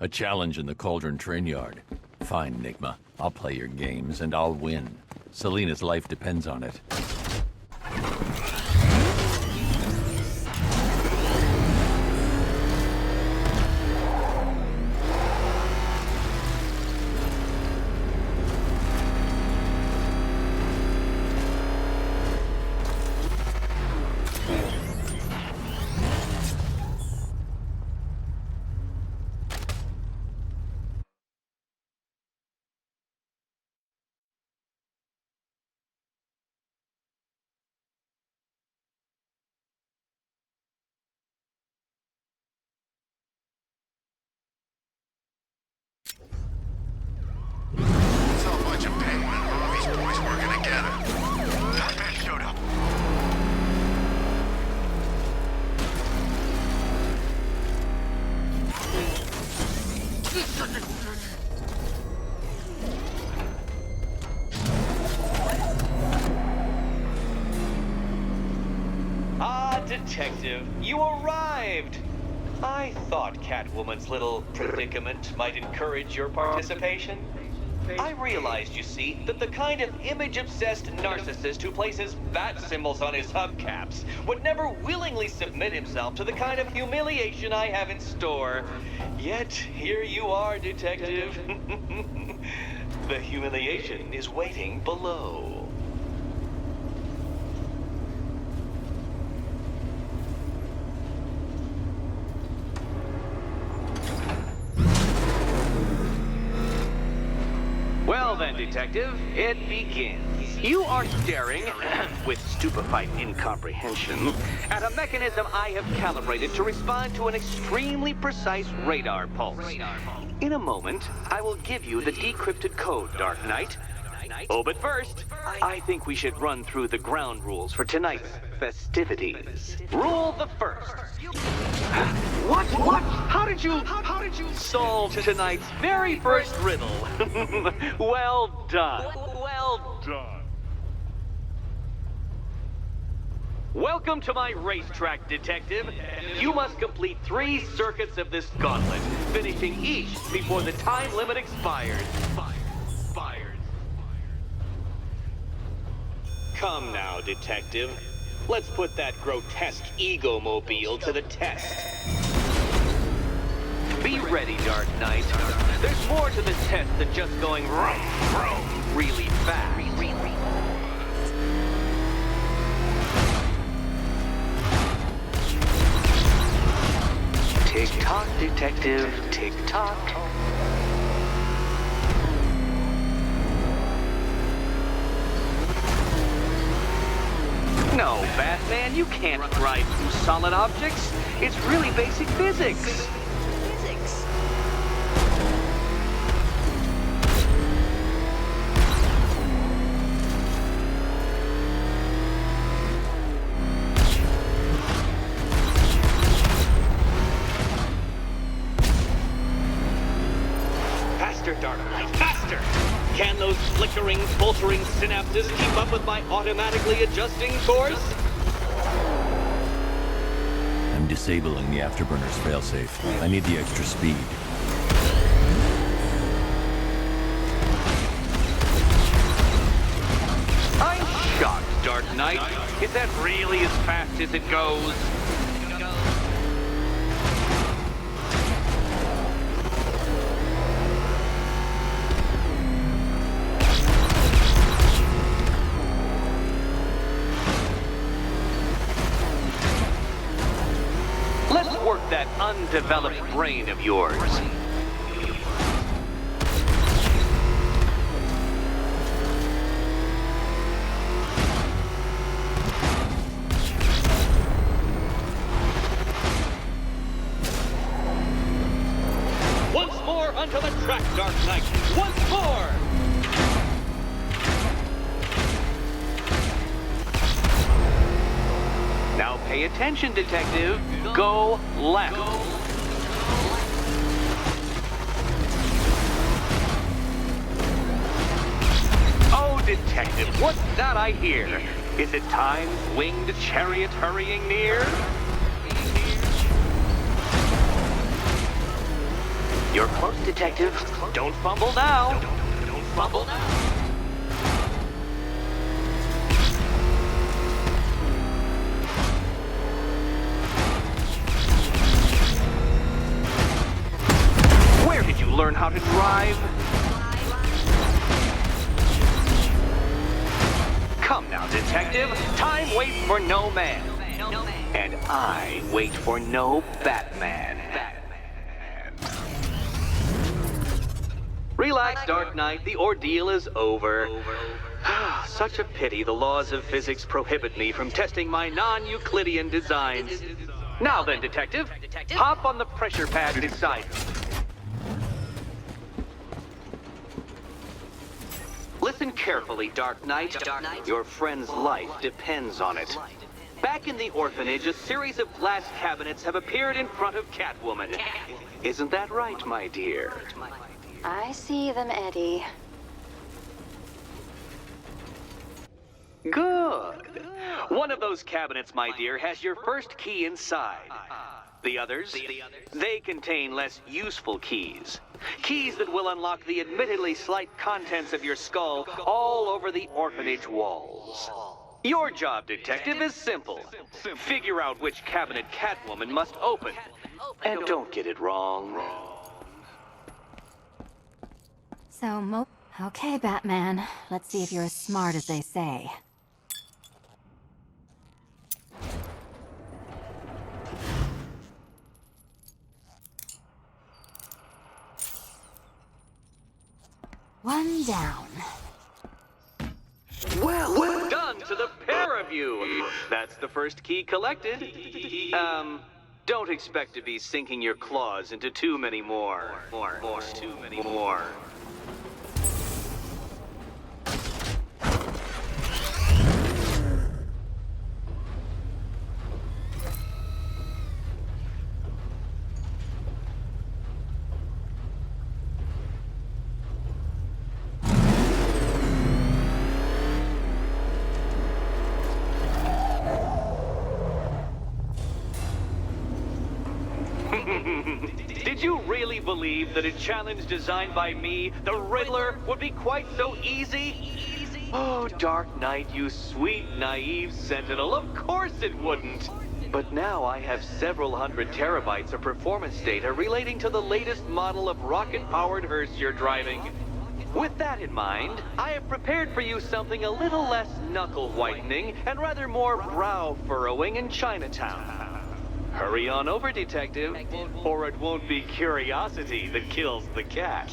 A challenge in the Cauldron train yard. Fine, Nigma. I'll play your games, and I'll win. Selena's life depends on it. Detective, you arrived! I thought Catwoman's little predicament might encourage your participation. I realized, you see, that the kind of image-obsessed narcissist who places bat symbols on his hubcaps would never willingly submit himself to the kind of humiliation I have in store. Yet, here you are, Detective. The humiliation is waiting below. Well then, Detective, it begins. You are staring, with stupefied incomprehension, at a mechanism I have calibrated to respond to an extremely precise radar pulse. In a moment, I will give you the decrypted code, Dark Knight. Oh, but first, I think we should run through the ground rules for tonight's festivities. Rule the first. What? How did you solve tonight's very first riddle? Well done. Well done. Welcome to my racetrack, Detective. You must complete 3 circuits of this gauntlet, finishing each before the time limit expires. Fired. Come now, Detective. Let's put that grotesque ego-mobile to the test. Be ready, Dark Knight. There's more to this test than just going really fast. Tick-tock, Detective. Tick-tock. No, Batman, you can't drive through solid objects. It's really basic physics. Faster, Dark Knight, faster! Can those flickering, faltering synapses keep up with my automatically adjusting course? I'm disabling the afterburner's failsafe. I need the extra speed. I'm shocked, Dark Knight. Is that really as fast as it goes? Let's work that undeveloped brain of yours. Once more onto the track, Dark Knight. Once more! Now pay attention, Detective. Go left. Oh, Detective, what's that I hear? Is it Time's winged chariot hurrying near? You're close, Detective. Don't fumble now. Don't fumble now. Where did you learn how to drive? Come now, Detective. Time waits for no man. And I wait for no Batman. Relax, Dark Knight. The ordeal is over. Such a pity the laws of physics prohibit me from testing my non-Euclidean designs. Now then, Detective, hop on the pressure pad beside me. Listen carefully, Dark Knight. Your friend's life depends on it. Back in the orphanage, a series of glass cabinets have appeared in front of Catwoman. Isn't that right, my dear? I see them, Eddie. Good. One of those cabinets, my dear, has your first key inside. The others, they contain less useful keys. Keys that will unlock the admittedly slight contents of your skull all over the orphanage walls. Your job, Detective, is simple. Figure out which cabinet Catwoman must open. And don't get it wrong. So, okay, Batman. Let's see if you're as smart as they say. One down. Well done to the pair of you. That's the first key collected. Don't expect to be sinking your claws into too many more. Too many more. Did you really believe that a challenge designed by me, the Riddler, would be quite so easy? Oh, Dark Knight, you sweet, naive sentinel, of course it wouldn't. But now I have several hundred terabytes of performance data relating to the latest model of rocket-powered hearse you're driving. With that in mind, I have prepared for you something a little less knuckle-whitening and rather more brow-furrowing in Chinatown. Hurry on over, Detective, or it won't be curiosity that kills the cat.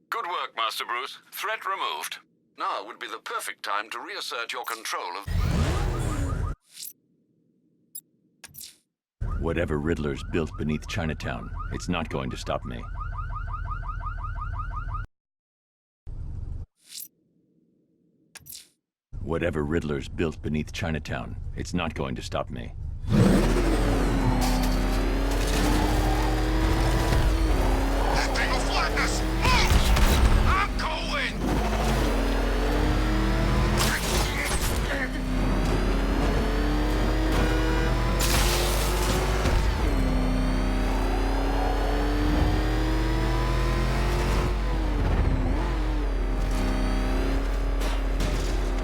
Good work, Master Bruce. Threat removed. Now would be the perfect time to reassert your control of... Whatever Riddler's built beneath Chinatown, it's not going to stop me. Whatever Riddler's built beneath Chinatown, it's not going to stop me. Thing of flatness! Move! I'm going!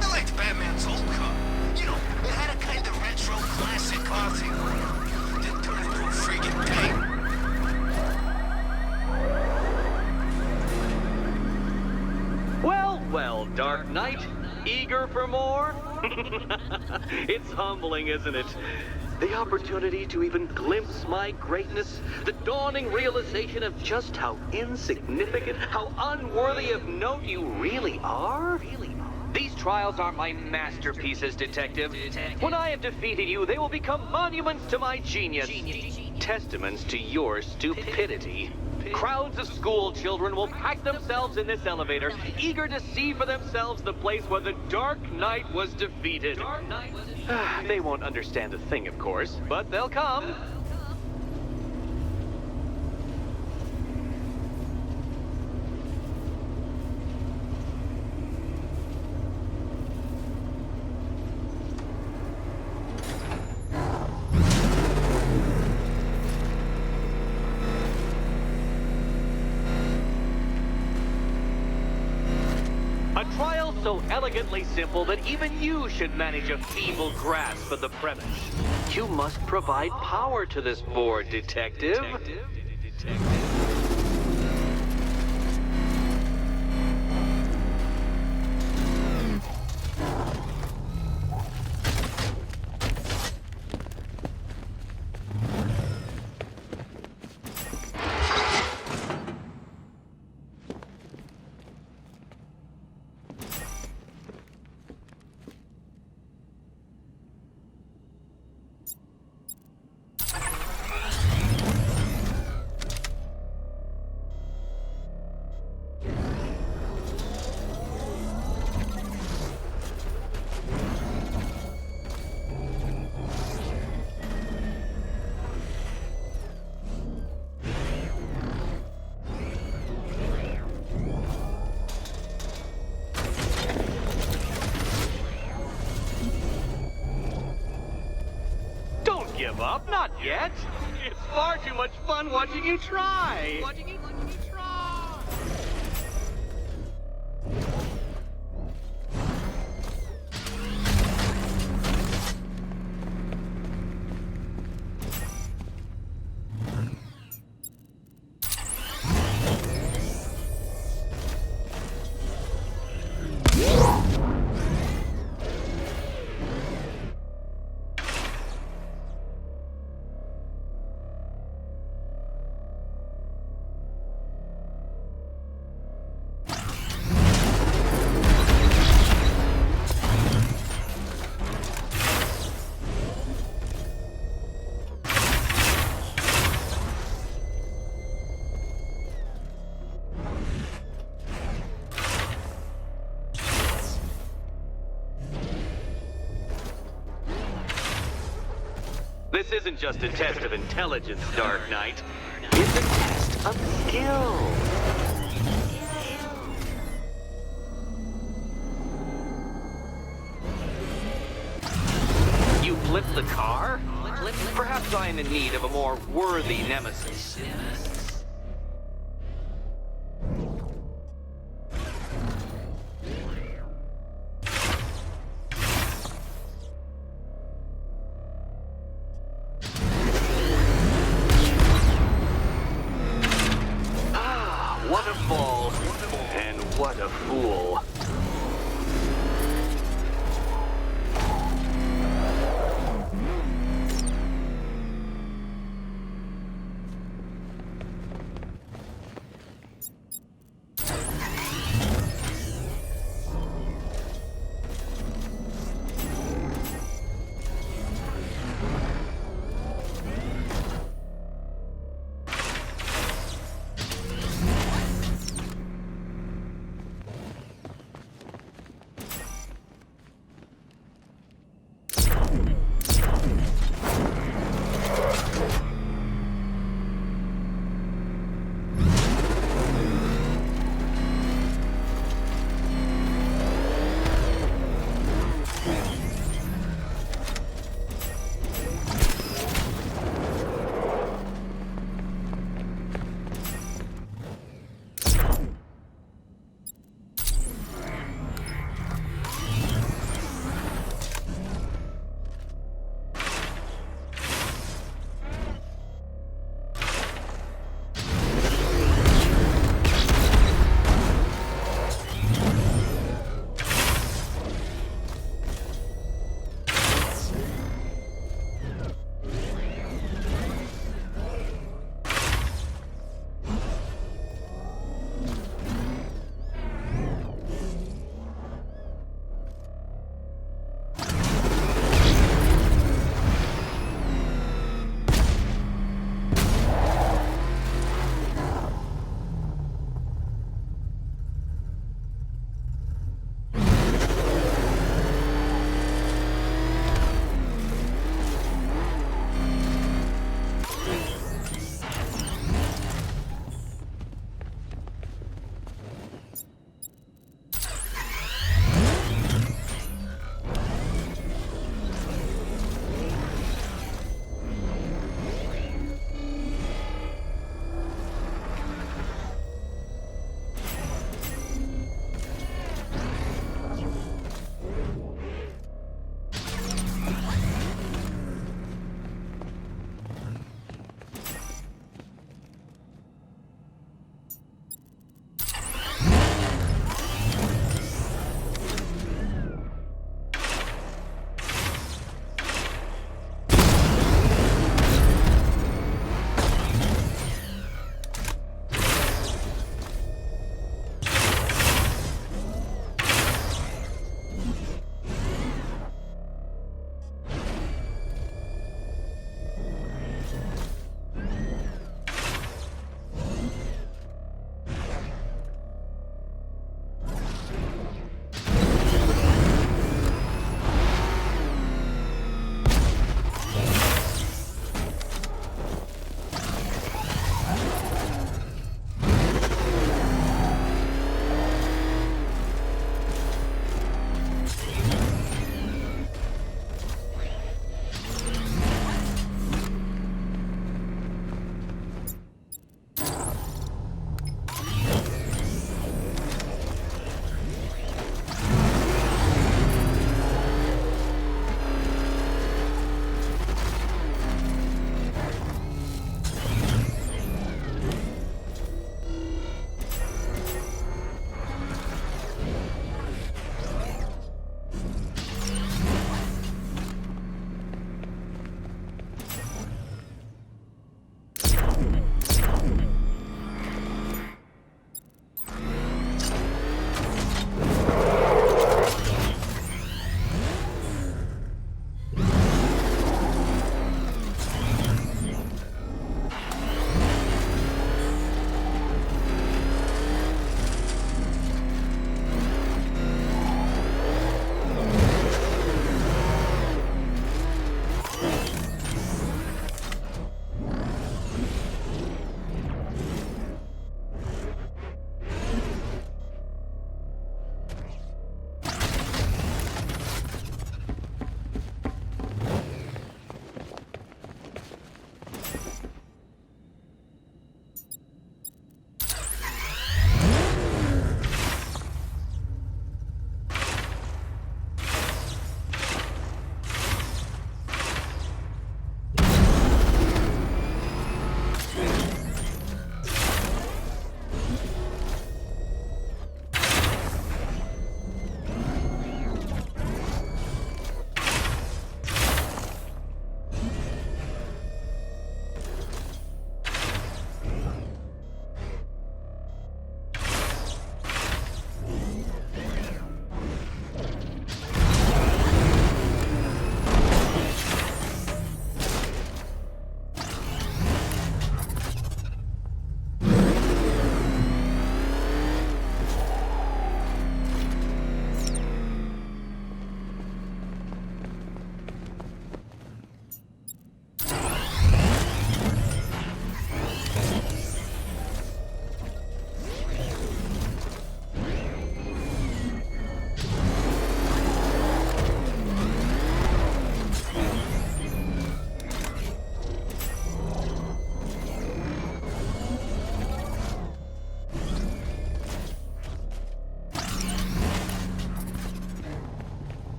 I liked Batman's old car. You know, it had a kind of retro classic car thing. Didn't turn into a friggin' tank. Well, Dark Knight, eager for more? It's humbling, isn't it? The opportunity to even glimpse my greatness, the dawning realization of just how insignificant, how unworthy of note you really are? These trials are my masterpieces, Detective. When I have defeated you, they will become monuments to my genius. testaments to your stupidity. Crowds of school children will pack themselves in this elevator, eager to see for themselves the place where the Dark Knight was defeated. They won't understand a thing, of course, but they'll come. A trial so elegantly simple that even you should manage a feeble grasp of the premise. You must provide power to this board, Detective. Give up? Not yet. It's far too much fun watching you try. This isn't just a test of intelligence, Dark Knight. It's a test of skill. You flipped the car? Perhaps I am in need of a more worthy nemesis. What a fall, and what a fool.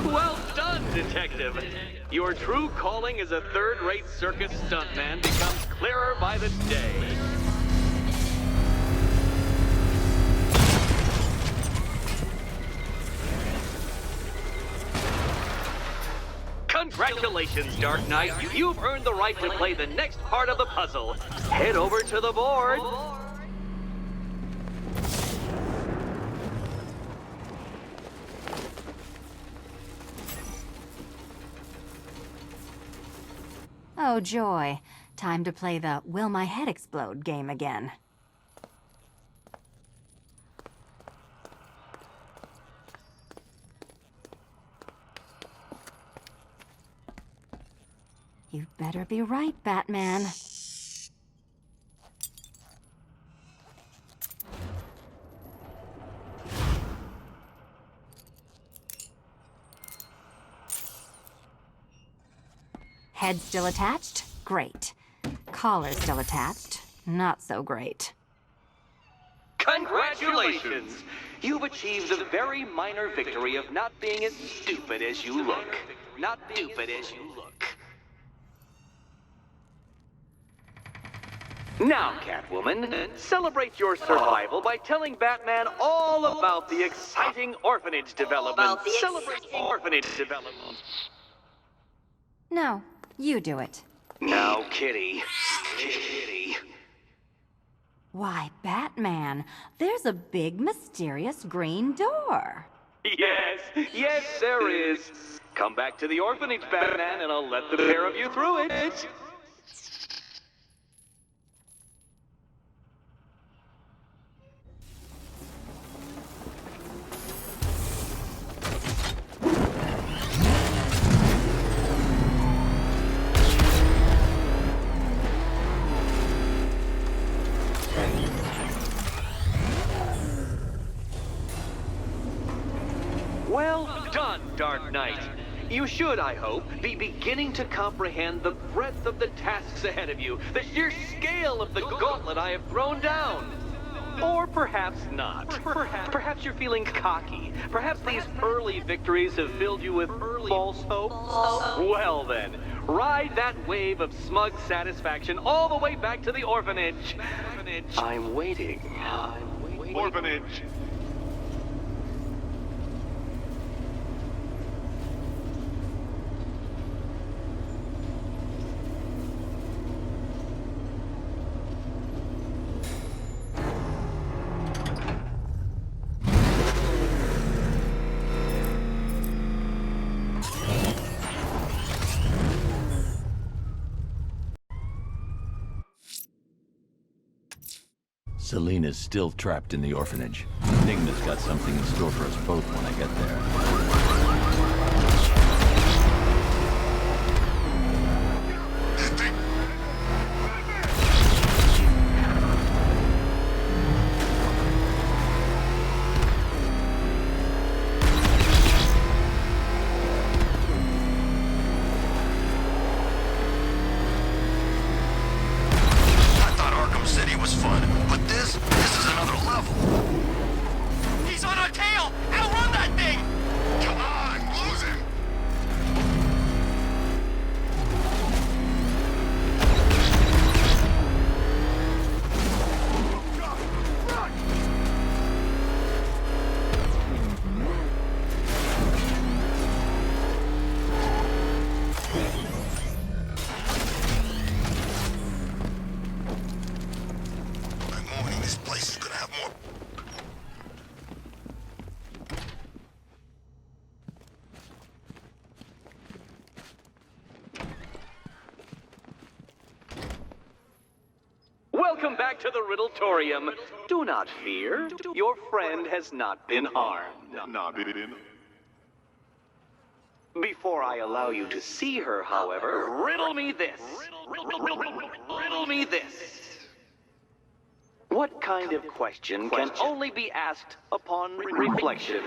Well done, Detective. Your true calling as a third-rate circus stuntman becomes clearer by the day. Congratulations, Dark Knight. You've earned the right to play the next part of the puzzle. Head over to the board. Oh, joy. Time to play the Will My Head Explode game again. You better be right, Batman. Head still attached? Great. Collar still attached? Not so great. Congratulations! You've achieved the very minor victory of not being as stupid as you look. Not stupid as you look. Now, Catwoman, celebrate your survival by telling Batman all about the exciting orphanage development. Celebrate orphanage development. No, you do it. Now, Kitty. Kitty. Why, Batman, there's a big mysterious green door. Yes, there is. Come back to the orphanage, Batman, and I'll let the pair of you through it. Well done, Dark Knight. You should, I hope, be beginning to comprehend the breadth of the tasks ahead of you, the sheer scale of the gauntlet I have thrown down. Or perhaps not. Perhaps you're feeling cocky. Perhaps these early victories have filled you with false hope. Well then, ride that wave of smug satisfaction all the way back to the orphanage. I'm waiting. Orphanage. Selina's still trapped in the orphanage. Enigma's got something in store for us both when I get there. I thought Arkham City was fun, but this is another level. He's on our tail! Outrun that thing! Come on, lose him! By morning, this place is gonna have more. Welcome back to the Riddletorium. Do not fear. Your friend has not been harmed. Before I allow you to see her, however, riddle me this. Riddle me this. What kind of question can only be asked upon reflection?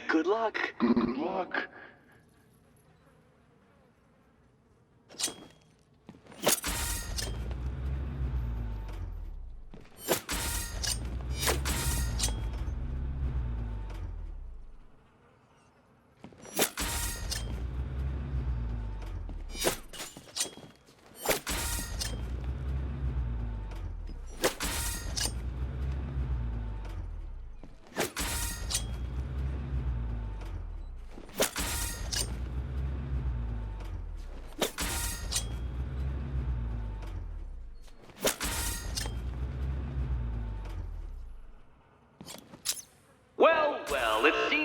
Good luck. Good luck.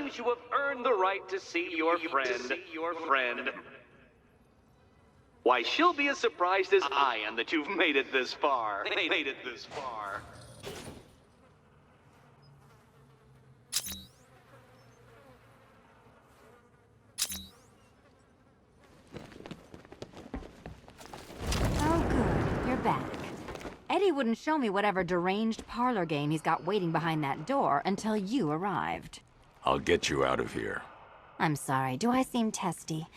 believes you have earned the right to see your friend. Why, she'll be as surprised as I am that you've made it this far. Oh, good. You're back. Eddie wouldn't show me whatever deranged parlor game he's got waiting behind that door until you arrived. I'll get you out of here. I'm sorry, do I seem testy?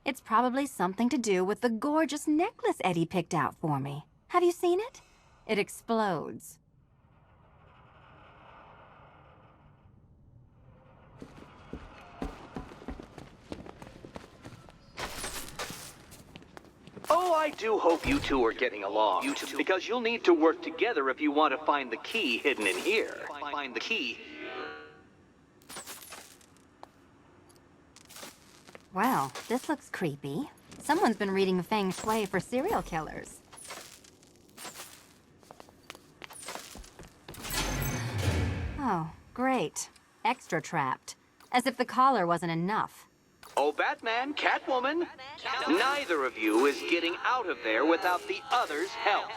It's probably something to do with the gorgeous necklace Eddie picked out for me. Have you seen it? It explodes. Oh, I do hope you two are getting along. Because you'll need to work together if you want to find the key hidden in here. Find the key. Well, this looks creepy. Someone's been reading Feng Shui for serial killers. Oh, great. Extra trapped. As if the collar wasn't enough. Oh, Batman, Catwoman, neither of you is getting out of there without the other's help.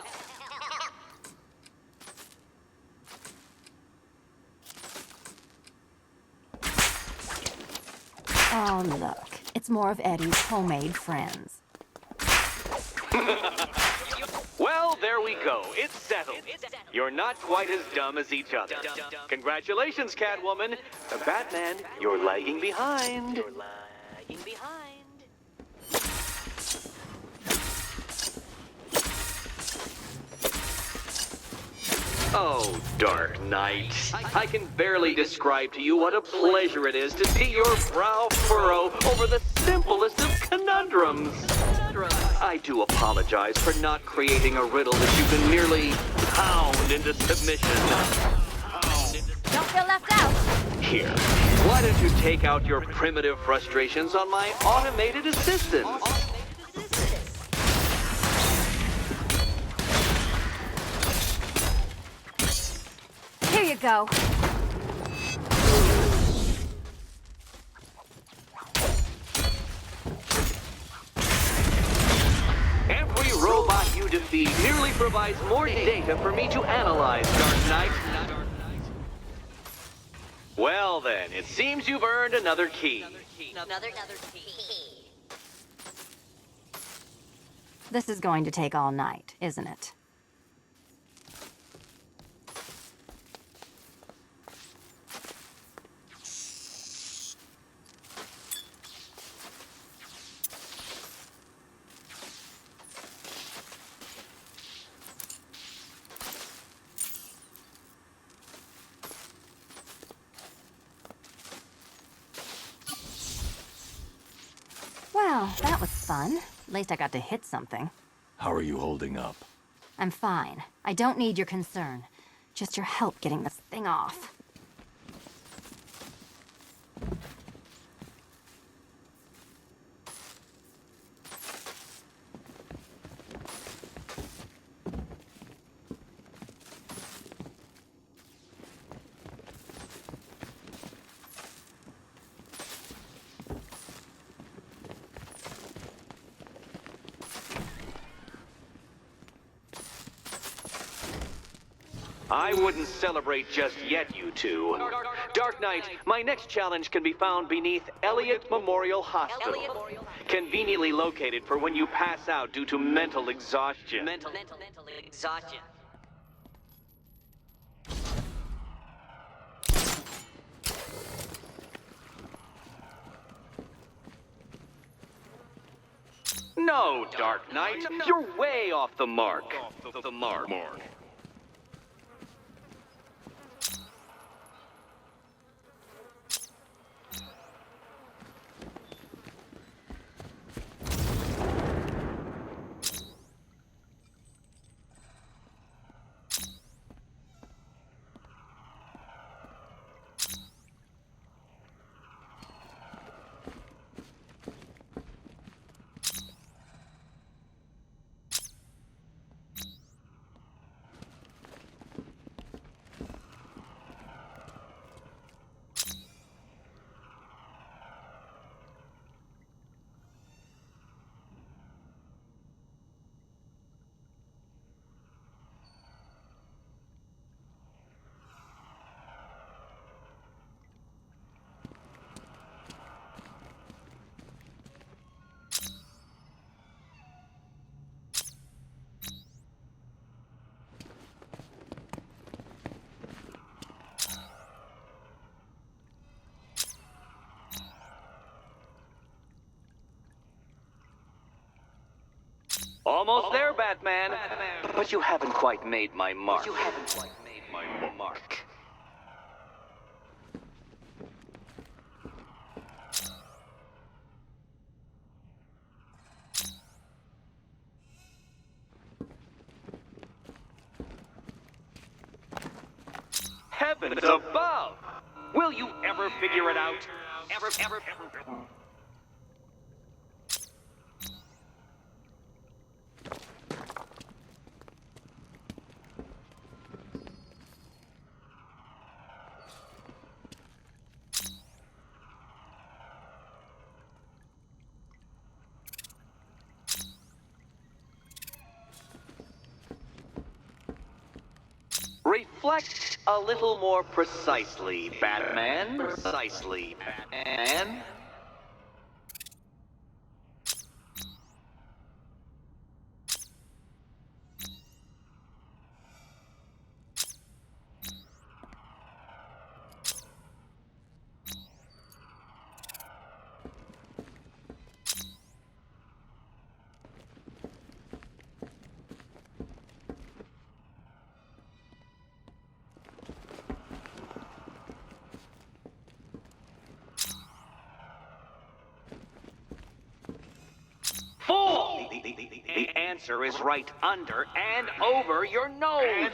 Oh, look. It's more of Eddie's homemade friends. Well, there we go. It's settled. You're not quite as dumb as each other. Congratulations, Catwoman. Batman, you're lagging behind. Oh, Dark Knight. I can barely describe to you what a pleasure it is to see your brow furrow over the simplest of conundrums. I do apologize for not creating a riddle that you can merely pound into submission. Don't feel left out! Here, why don't you take out your primitive frustrations on my automated assistant? Here you go. Every robot you defeat merely provides more data for me to analyze, Dark Knight. Well then, it seems you've earned another key. This is going to take all night, isn't it? Well, that was fun. At least I got to hit something. How are you holding up? I'm fine. I don't need your concern. Just your help getting this thing off. I wouldn't celebrate just yet, you two. Dark Knight, my next challenge can be found beneath Elliott Memorial Hospital. Conveniently located for when you pass out due to mental exhaustion. Mental exhaustion. No, Dark Knight, you're way off the mark. Almost there, Batman. But you haven't quite made my mark. Heavens above! Will you ever figure it out? Ever. Reflect a little more precisely, Batman. Precisely, Batman. Fool! The answer is right under and over your nose.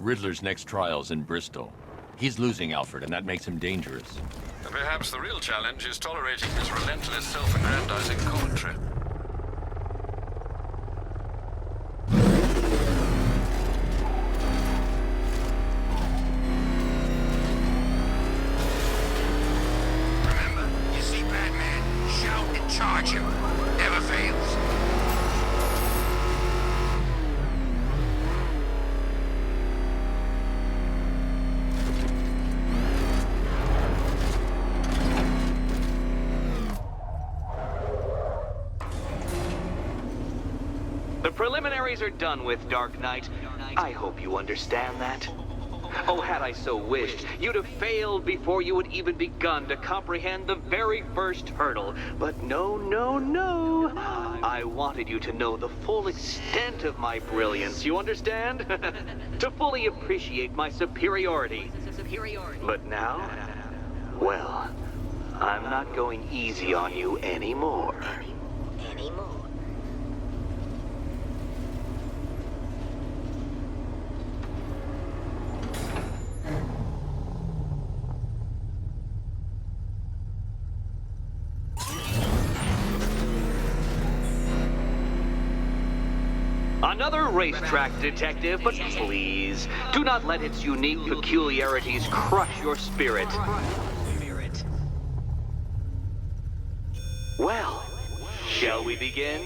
Riddler's next trial's in Bristol. He's losing Alfred, and that makes him dangerous. Perhaps the real challenge is tolerating his relentless self-aggrandizing commentary. Remember, you see Batman, shout and charge him. Never fails. The preliminaries are done with, Dark Knight. I hope you understand that. Oh, had I so wished, you'd have failed before you had even begun to comprehend the very first hurdle. But no, no, no. I wanted you to know the full extent of my brilliance, you understand? To fully appreciate my superiority. But now, well, I'm not going easy on you anymore. Another racetrack, detective, but please, do not let its unique peculiarities crush your spirit. Well, shall we begin?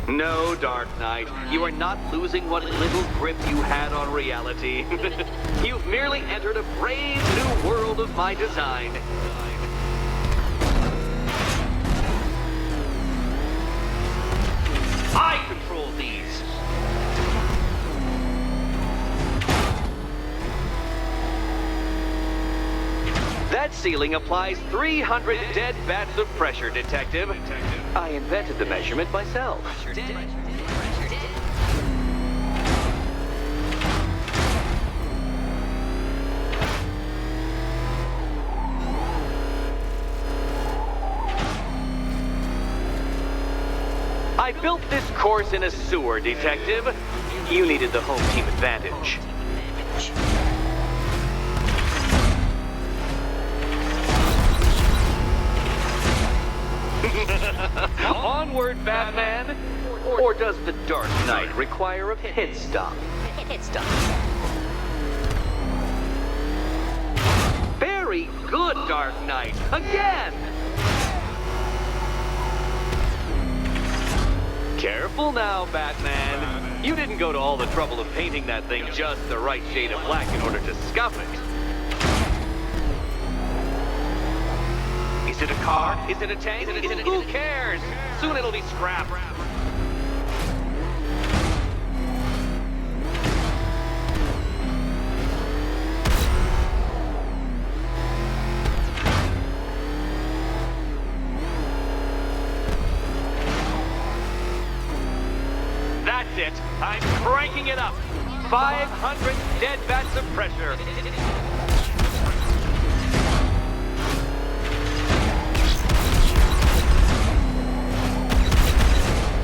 No, Dark Knight, you are not losing what little grip you had on reality. You've merely entered a brave new world of my design. I control these. That ceiling applies 300 dead bats of pressure, Detective. I invented the measurement myself. I built this course in a sewer, Detective. You needed the home team advantage. Onward, Batman! Or does the Dark Knight require a pit stop? Very good, Dark Knight! Again! Careful now, Batman. You didn't go to all the trouble of painting that thing just the right shade of black in order to scuff it. Is it a car? Is it a tank? Who cares? Soon it'll be scrap. That's it. I'm cranking it up. 500 dead bats of pressure.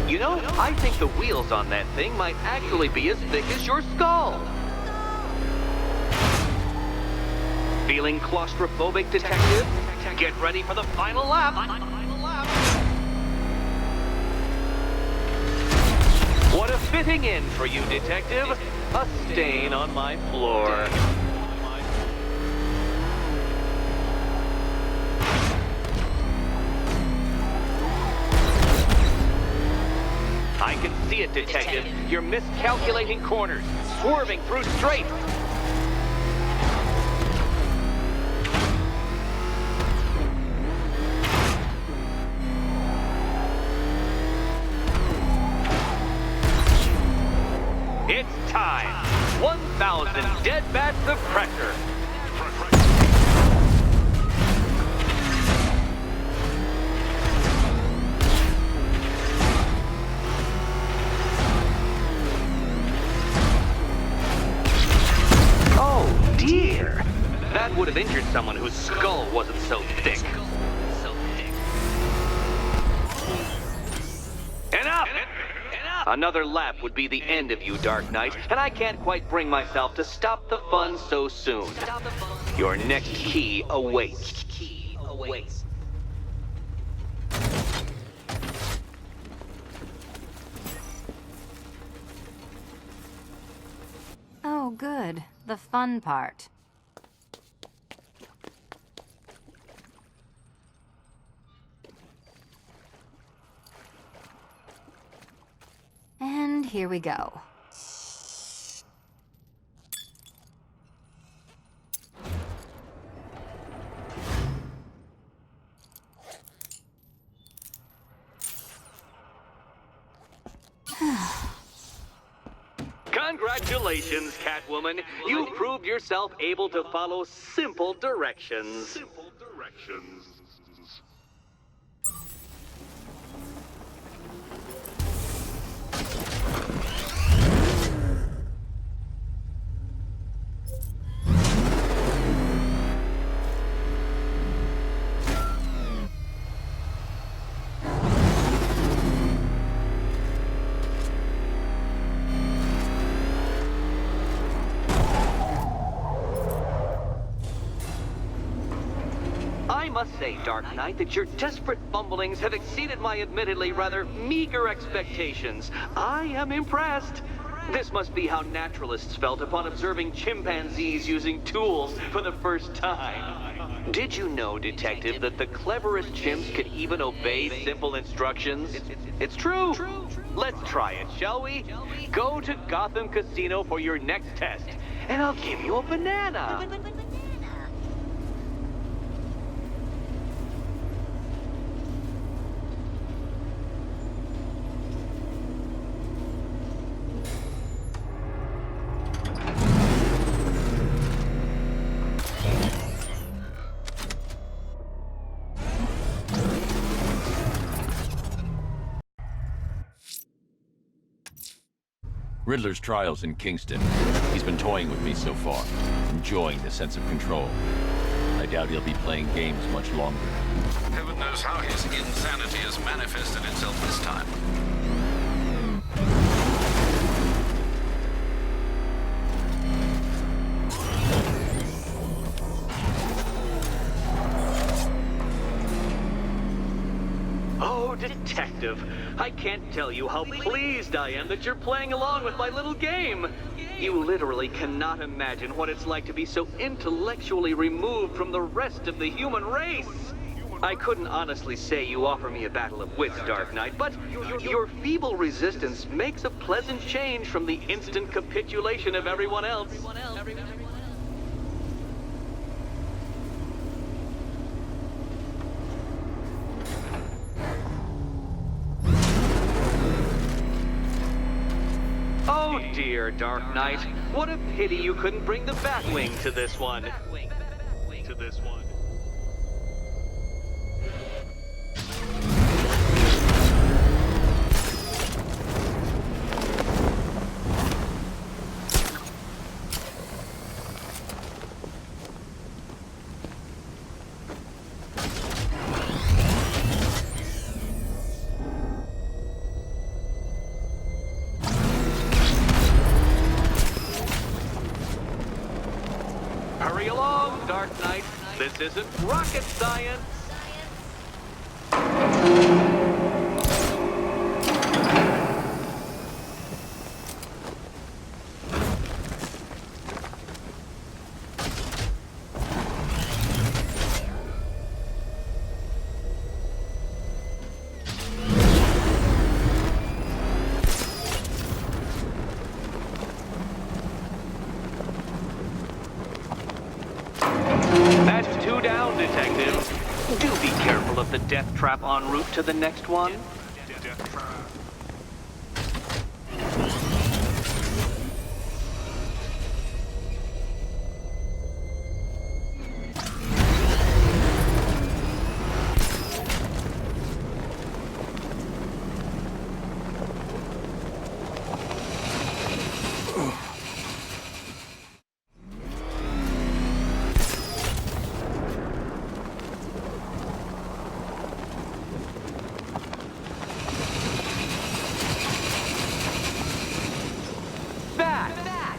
You know, I think the wheels on that thing might actually be as thick as your skull. Feeling claustrophobic, Detective? Get ready for the final lap. What a fitting end for you, Detective. A stain on my floor. I can see it, Detective. You're miscalculating corners, swerving through straight. It's time. 1,000 dead bats of pressure. Oh, dear. That would have injured someone whose skull wasn't so thick. Enough! Another lap would be the end of you, Dark Knight, and I can't quite bring myself to stop the fun so soon. Your next key awaits. Oh, good. The fun part. And here we go. Congratulations, Catwoman. You proved yourself able to follow simple directions. I must say, Dark Knight, that your desperate fumblings have exceeded my admittedly rather meager expectations. I am impressed. This must be how naturalists felt upon observing chimpanzees using tools for the first time. Did you know, Detective, that the cleverest chimps could even obey simple instructions? It's true. Let's try it, shall we? Go to Gotham Casino for your next test, and I'll give you a banana. Riddler's trial's in Kingston. He's been toying with me so far, enjoying the sense of control. I doubt he'll be playing games much longer. Heaven knows how his insanity has manifested itself this time. Oh, Detective, I can't tell you how pleased I am that you're playing along with my little game. You literally cannot imagine what it's like to be so intellectually removed from the rest of the human race. I couldn't honestly say you offer me a battle of wits, Dark Knight, but your feeble resistance makes a pleasant change from the instant capitulation of everyone else. Oh dear, Dark Knight. What a pity you couldn't bring the Batwing to this one. Hurry along, Dark Knight. This isn't rocket science. That's two down, Detective. Do be careful of the death trap en route to the next one.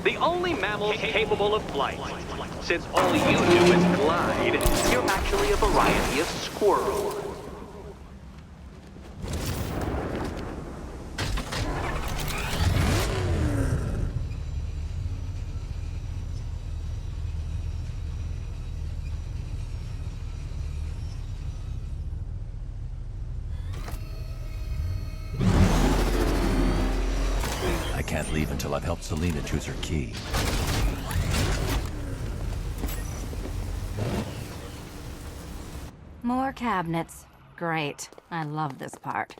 the only mammals capable of flight. Since all you do is glide, you're actually a variety of squirrel. I can't leave until I've helped Selena choose her key. More cabinets. Great. I love this part.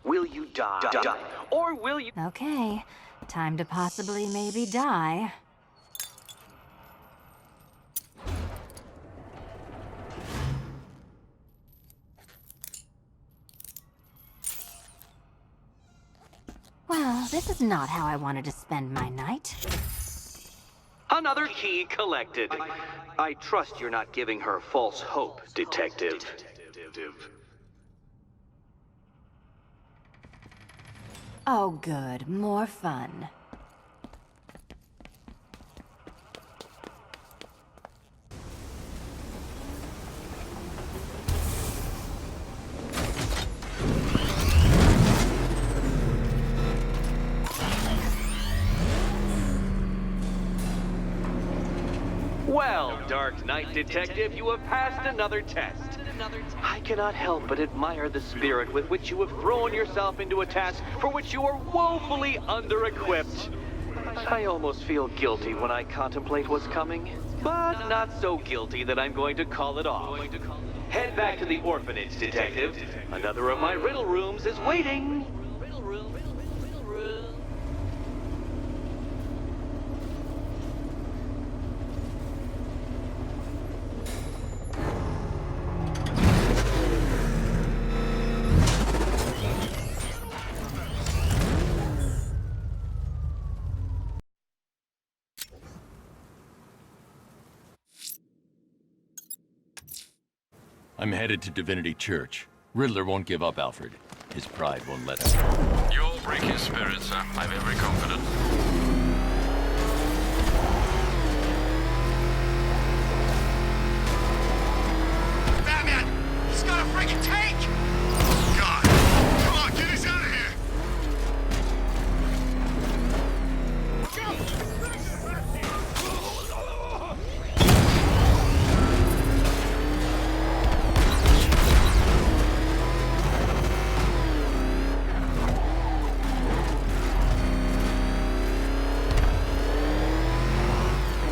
Will you die? Or will you... Okay. Time to possibly maybe die. Well, this is not how I wanted to spend my night. Another key collected. I trust you're not giving her false hope, Detective. Oh, good. More fun. Well, Dark Knight Detective, you have passed another test. I cannot help but admire the spirit with which you have thrown yourself into a task for which you are woefully under-equipped. I almost feel guilty when I contemplate what's coming, but not so guilty that I'm going to call it off. Head back to the orphanage, Detective. Another of my riddle rooms is waiting. I'm headed to Divinity Church. Riddler won't give up, Alfred. His pride won't let him. You'll break his spirit, sir. I'm every confident. Batman! He's got a friggin' tank! Oh, God! Come on, get us out of here!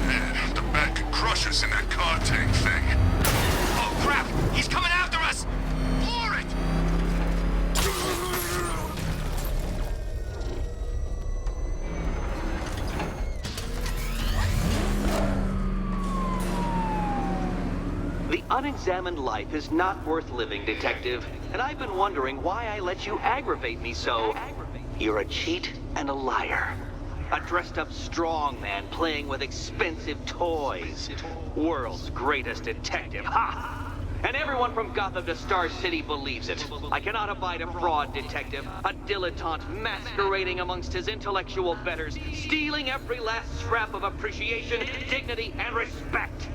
Man, the Bat could crush us in that car tank thing. Oh, crap! He's coming after us! Floor it! The unexamined life is not worth living, Detective, and I've been wondering why I let you aggravate me so. You're a cheat and a liar. A dressed-up strongman playing with expensive toys. World's greatest detective, ha! And everyone from Gotham to Star City believes it. I cannot abide a fraud, Detective. A dilettante masquerading amongst his intellectual betters, stealing every last scrap of appreciation, dignity, and respect.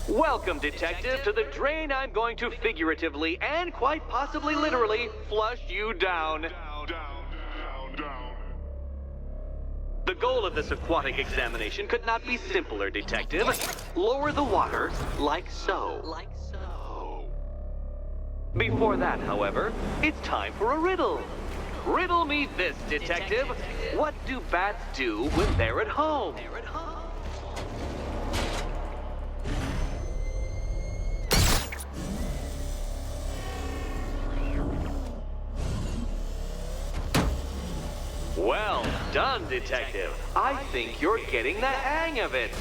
Welcome, Detective, to the drain I'm going to figuratively and quite possibly literally flush you down. The goal of this aquatic examination could not be simpler, Detective. Lower the water like so. Before that, however, it's time for a riddle. Riddle me this, Detective. What do bats do when they're at home? Well done, Detective. I think you're getting the hang of it.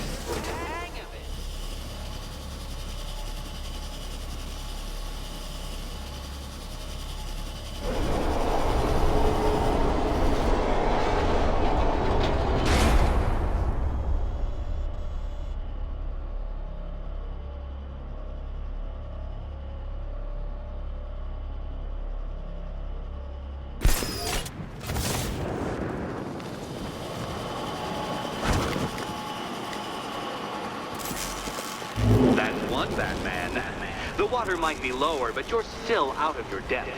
That's one Batman. The water might be lower, but you're still out of your depth.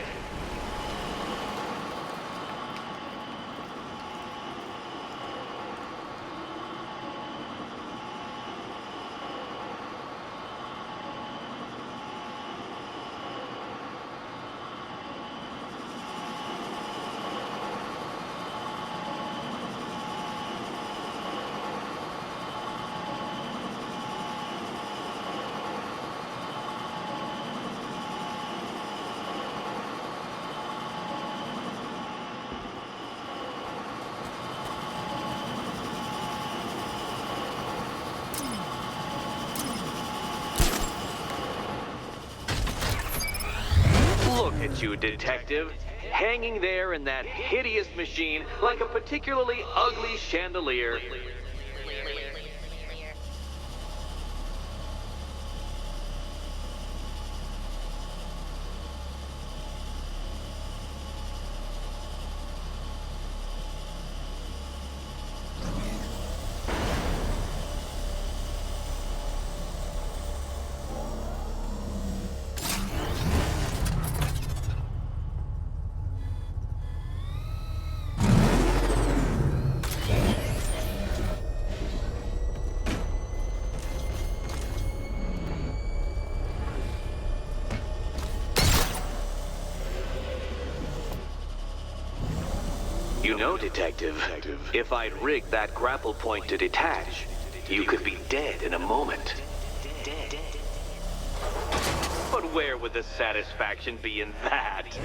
Look at you, Detective. Hanging there in that hideous machine like a particularly ugly chandelier. You know, Detective, if I'd rigged that grapple point to detach, you could be dead in a moment. But where would the satisfaction be in that?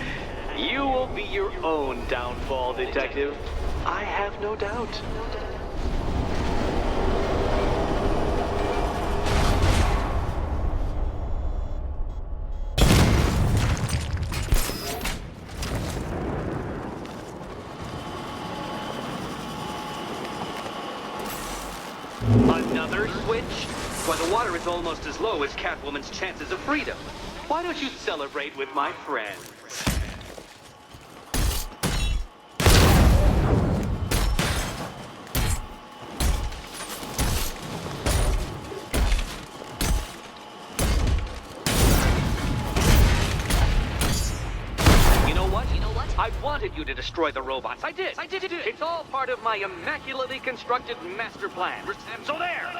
You will be your own downfall, Detective. I have no doubt. Another switch? Why, the water is almost as low as Catwoman's chances of freedom. Why don't you celebrate with my friends? I wanted you to destroy the robots. I did. It's all part of my immaculately constructed master plan. So there.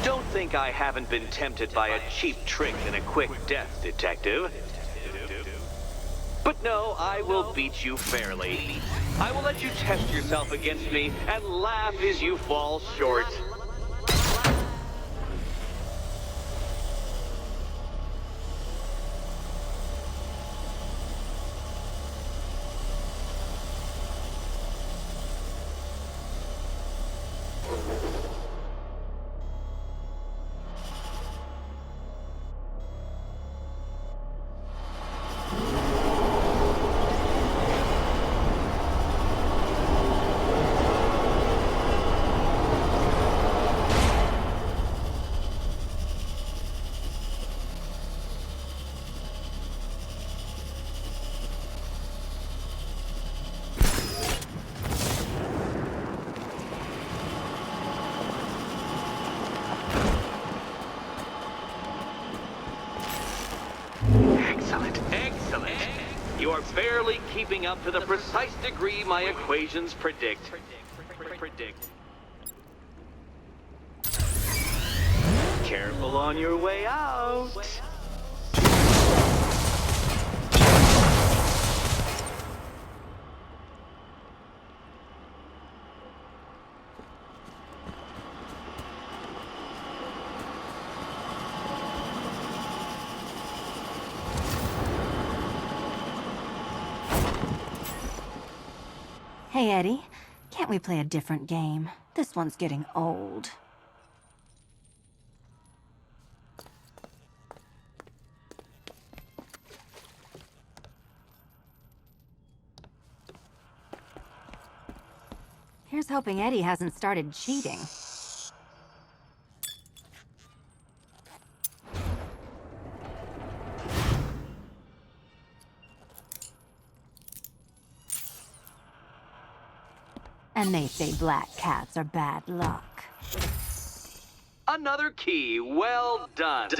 Don't think I haven't been tempted by a cheap trick and a quick death, Detective. But no, I will beat you fairly. I will let you test yourself against me and laugh as you fall short. barely keeping up to the precise degree my equations predict. Careful on your way out. Hey, Eddie. Can't we play a different game? This one's getting old. Here's hoping Eddie hasn't started cheating. And they say black cats are bad luck. Another key. Well done.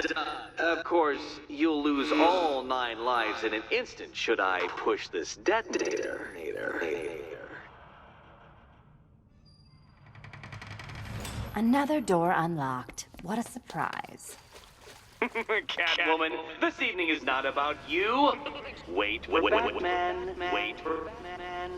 Of course, you'll lose all 9 lives in an instant should I push this detonator. Another door unlocked. What a surprise. Catwoman, this evening is not about you. Wait for Batman. Wait for Batman.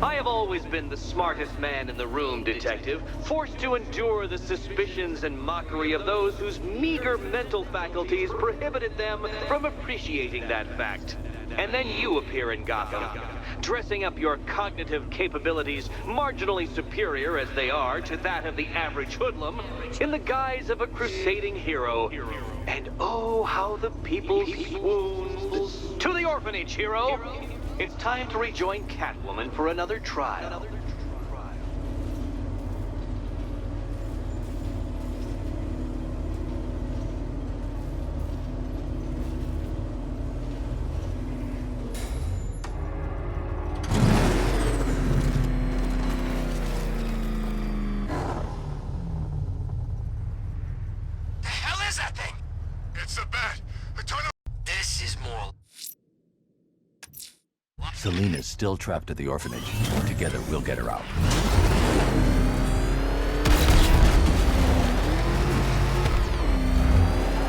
I have always been the smartest man in the room, Detective, forced to endure the suspicions and mockery of those whose meager mental faculties prohibited them from appreciating that fact. And then you appear in Gotham, dressing up your cognitive capabilities, marginally superior as they are to that of the average hoodlum, in the guise of a crusading hero. And oh, how the people swoon. To the orphanage, hero! It's time to rejoin Catwoman for another trial. The hell is that thing? It's a bat. This is more. Selena's still trapped at the orphanage. Together, we'll get her out.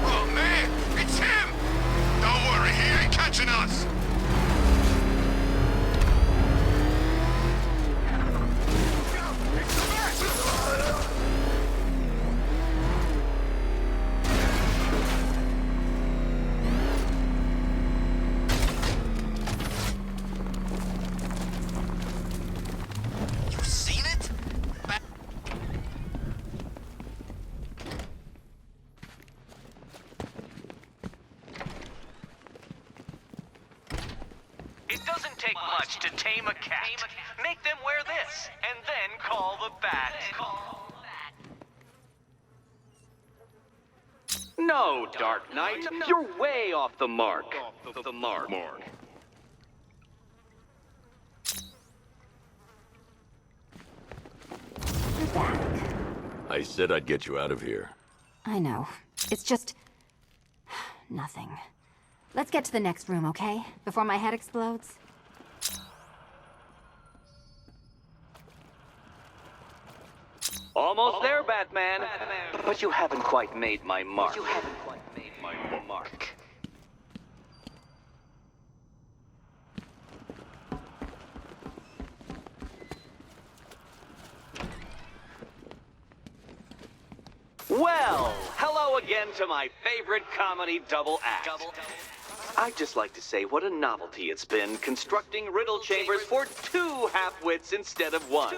Oh man, it's him! Don't worry, he ain't catching us! It's the bat! You seen it? It doesn't take much to tame a cat. Make them wear this, and then call the bat. No, Dark Knight, you're way off the mark. You're back. I said I'd get you out of here. I know. It's just... nothing. Let's get to the next room, okay? Before my head explodes. Almost there, Batman. But you haven't quite made my mark. Well, hello again to my favorite comedy double act. I'd just like to say what a novelty it's been constructing riddle chambers for two half-wits instead of one.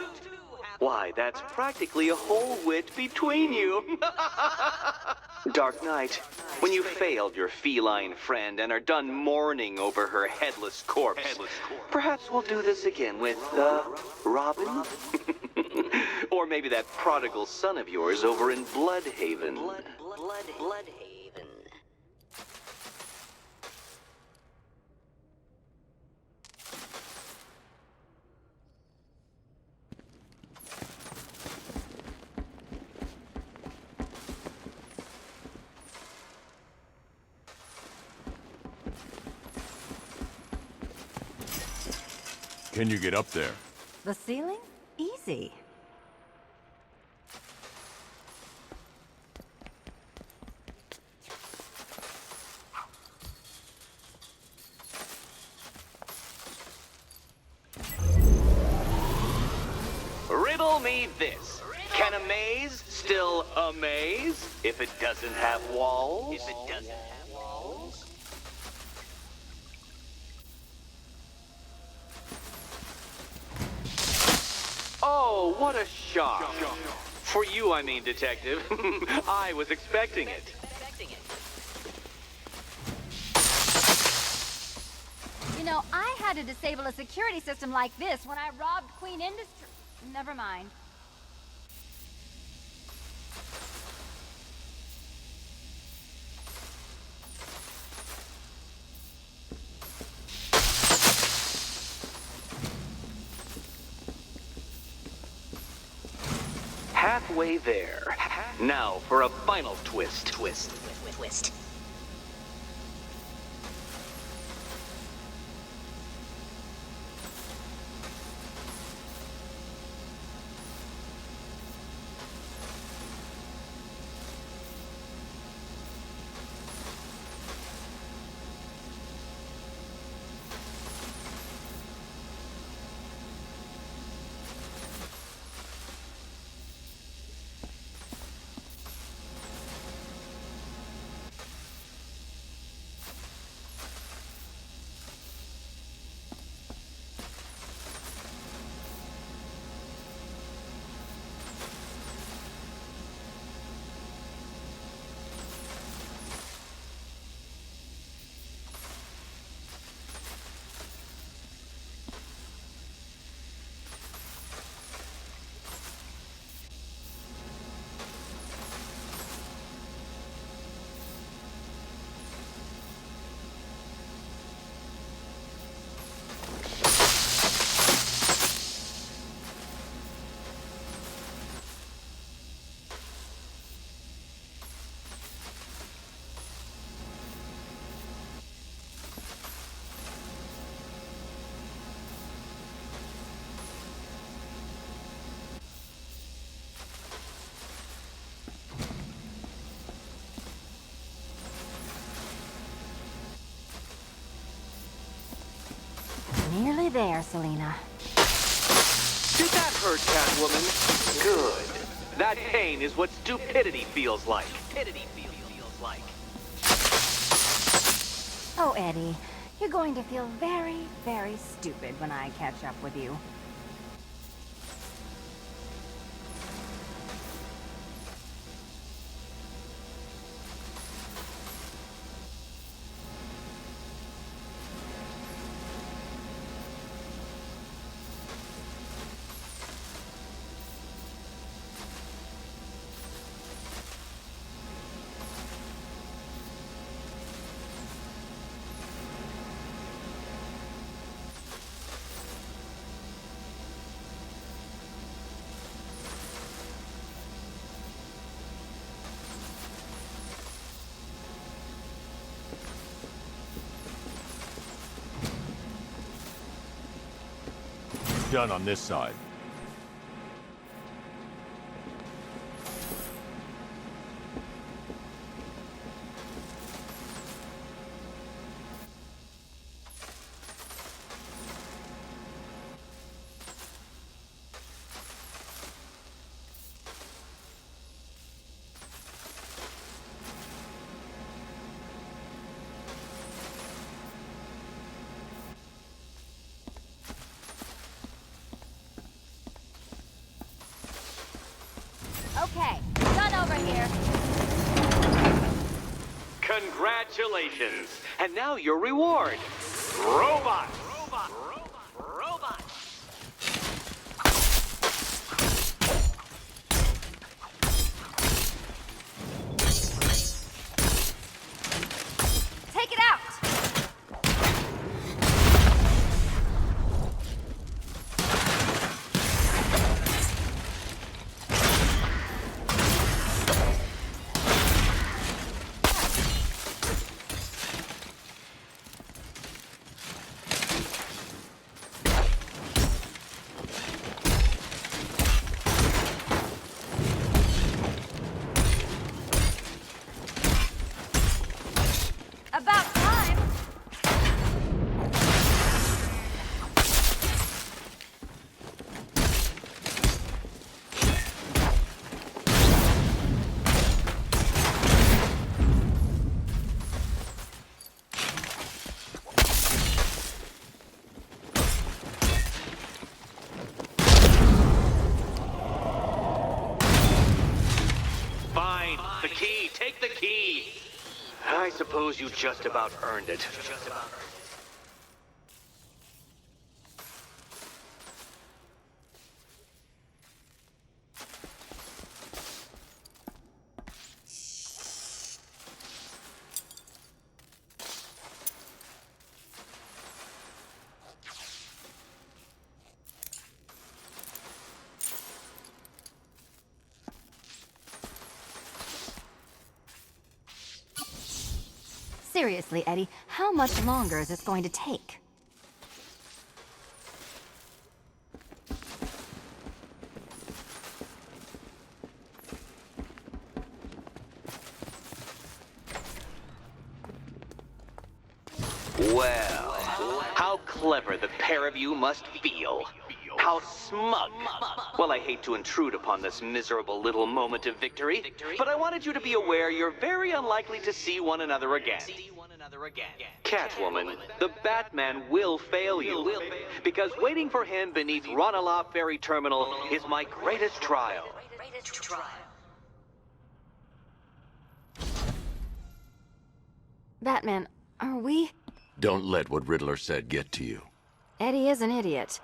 Why, that's practically a whole wit between you. Dark Knight, when you failed your feline friend and are done mourning over her headless corpse, perhaps we'll do this again with, Robin? Or maybe that prodigal son of yours over in Bloodhaven. Bloodhaven. Can you get up there? The ceiling? Easy. Riddle me this. Can a maze still amaze if it doesn't have walls? Oh, what a shock. For you, I mean, Detective. I was expecting it. You know, I had to disable a security system like this when I robbed Queen Industry. Never mind. Halfway there. Now for a final twist. Twist. Nearly there, Selina. Did that hurt, Catwoman? Good. That pain is what stupidity feels like. Oh, Eddie, you're going to feel very, very stupid when I catch up with you. Done on this side. Okay, done over here. Congratulations. And now your reward. Robot. Robot. Robot. Robot. Take it out! About time! Fine. The key. Take the key. I suppose you just about earned it. Seriously, Eddie, how much longer is this going to take? Well, how clever the pair of you must feel. How smug. Well, I hate to intrude upon this miserable little moment of victory, but I wanted you to be aware you're very unlikely to see one another again. Catwoman, the Batman will fail you, because waiting for him beneath Ranelagh Ferry Terminal is my greatest trial. Batman, are we? Don't let what Riddler said get to you. Eddie is an idiot,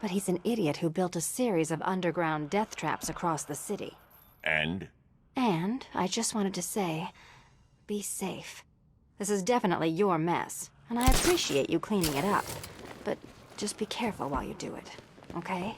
but he's an idiot who built a series of underground death traps across the city. And? And I just wanted to say, be safe. This is definitely your mess, and I appreciate you cleaning it up. But just be careful while you do it, okay?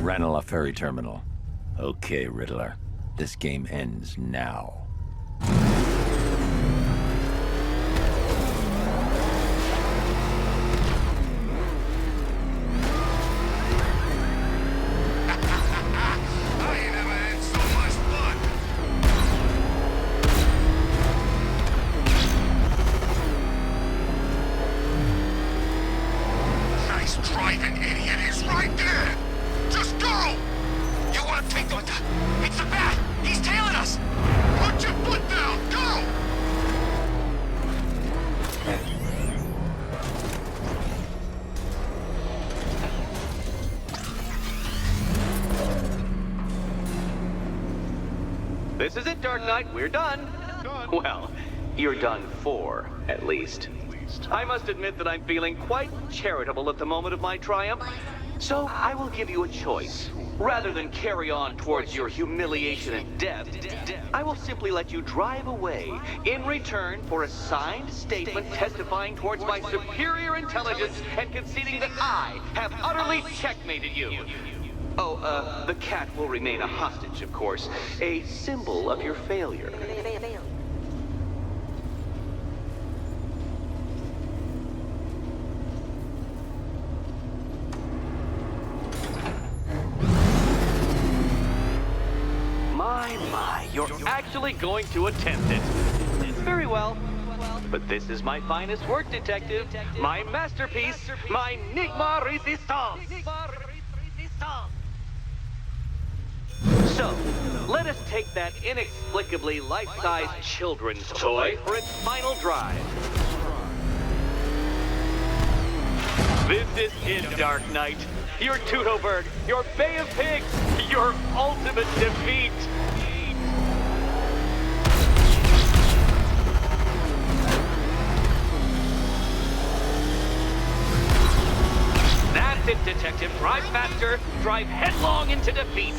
Ranelagh Ferry Terminal. Okay, Riddler. This game ends now. I ain't never had so much fun. Nice driving, idiot. It's right there. Just go. You want to take the... It's the bat. He's tailing us. Put your foot down. Go. This is it, Dark Knight. We're done. Well, you're done for, at least. I must admit that I'm feeling quite charitable at the moment of my triumph. So I will give you a choice. Rather than carry on towards your humiliation and death, I will simply let you drive away in return for a signed statement testifying towards my superior intelligence and conceding that I have utterly checkmated you. Oh, the cat will remain a hostage, of course. A symbol of your failure. My, you're actually going to attempt it. Very well. But this is my finest work, Detective. My masterpiece, my Enigma Resistance. So, let us take that inexplicably life-sized children's toy for its final drive. This is it, Dark Knight. Your Teutoburg, your Bay of Pigs, your ultimate defeat. That's it, Detective. Drive faster, drive headlong into defeat.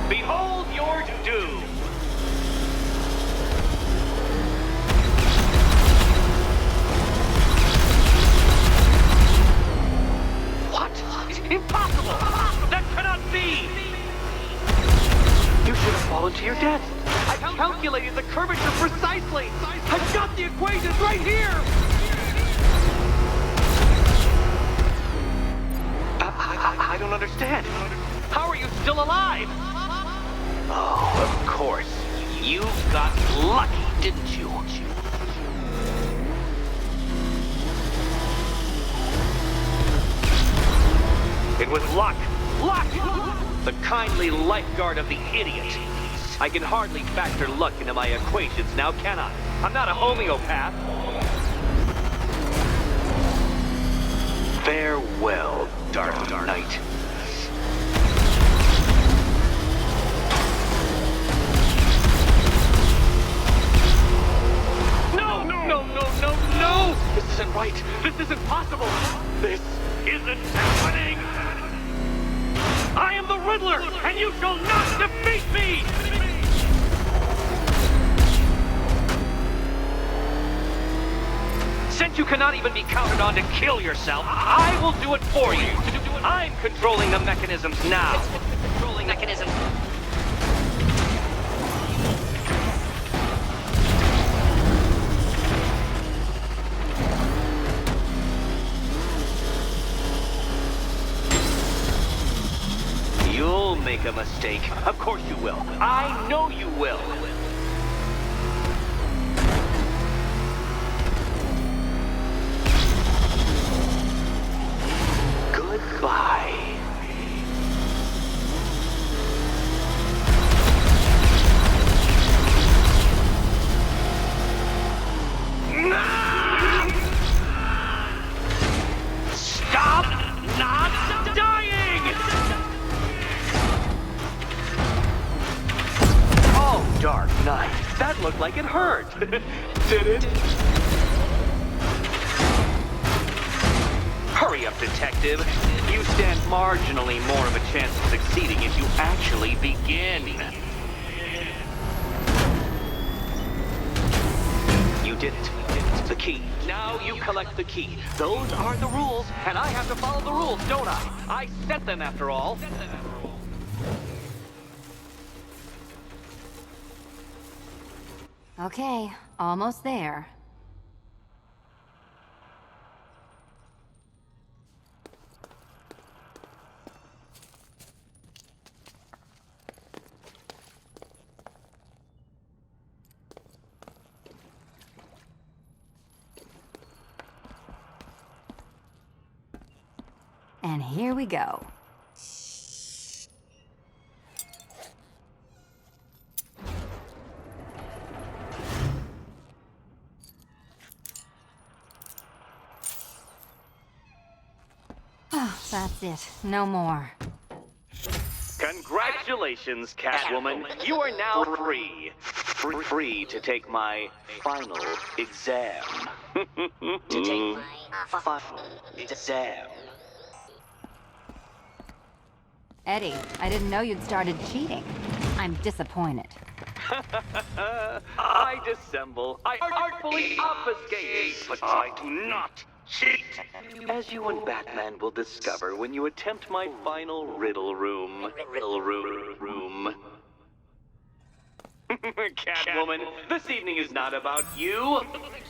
Behold your doom. What? Impossible! That cannot be! You should have fallen to your death. I calculated the curvature precisely. I've got the equations right here. I don't understand. How are you still alive? Oh, of course. You got lucky, didn't you? It was luck. Luck! The kindly lifeguard of the idiot. I can hardly factor luck into my equations now, can I? I'm not a homeopath. Farewell, Dark Knight. No! This isn't right. This isn't possible. This isn't happening. I am the Riddler, and you shall not defeat me! Since you cannot even be counted on to kill yourself, I will do it for you. I'm controlling the mechanisms now. Controlling mechanisms. You'll make a mistake. Of course you will. I know you will. Goodbye. Stop not dying! Oh, Dark Knight, that looked like it hurt. Did it? Hurry up, Detective. You stand marginally more of a chance of succeeding if you actually begin. You did it. The key. Now you collect the key. Those are the rules, and I have to follow the rules, don't I? I set them after all. Okay, almost there. And here we go. Oh, that's it. No more. Congratulations, Catwoman. You are now free. Free to take my final exam. To take my final exam. Eddie, I didn't know you'd started cheating. I'm disappointed. I dissemble. I artfully obfuscate. But I do not cheat. As you and Batman will discover when you attempt my final riddle room. Catwoman, this evening is not about you.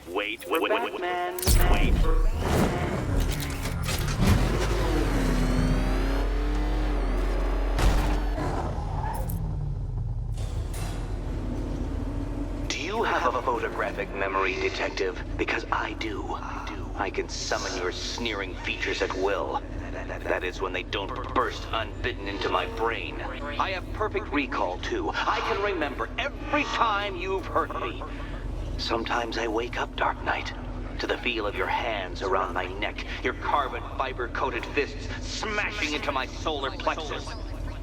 Wait, Batman. Wait for... you have a photographic memory, Detective? Because I do. I can summon your sneering features at will. That is when they don't burst unbidden into my brain. I have perfect recall, too. I can remember every time you've hurt me. Sometimes I wake up, Dark Knight, to the feel of your hands around my neck, your carbon fiber-coated fists smashing into my solar plexus.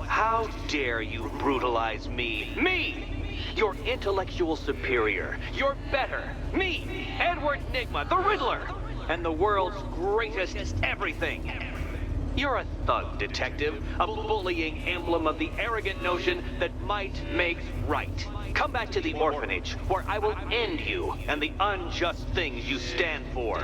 How dare you brutalize me? Me! Your intellectual superior. Your better. Me! Edward Nygma, the Riddler! And the world's greatest everything. You're a thug, Detective. A bullying emblem of the arrogant notion that might makes right. Come back to the orphanage, where I will end you and the unjust things you stand for.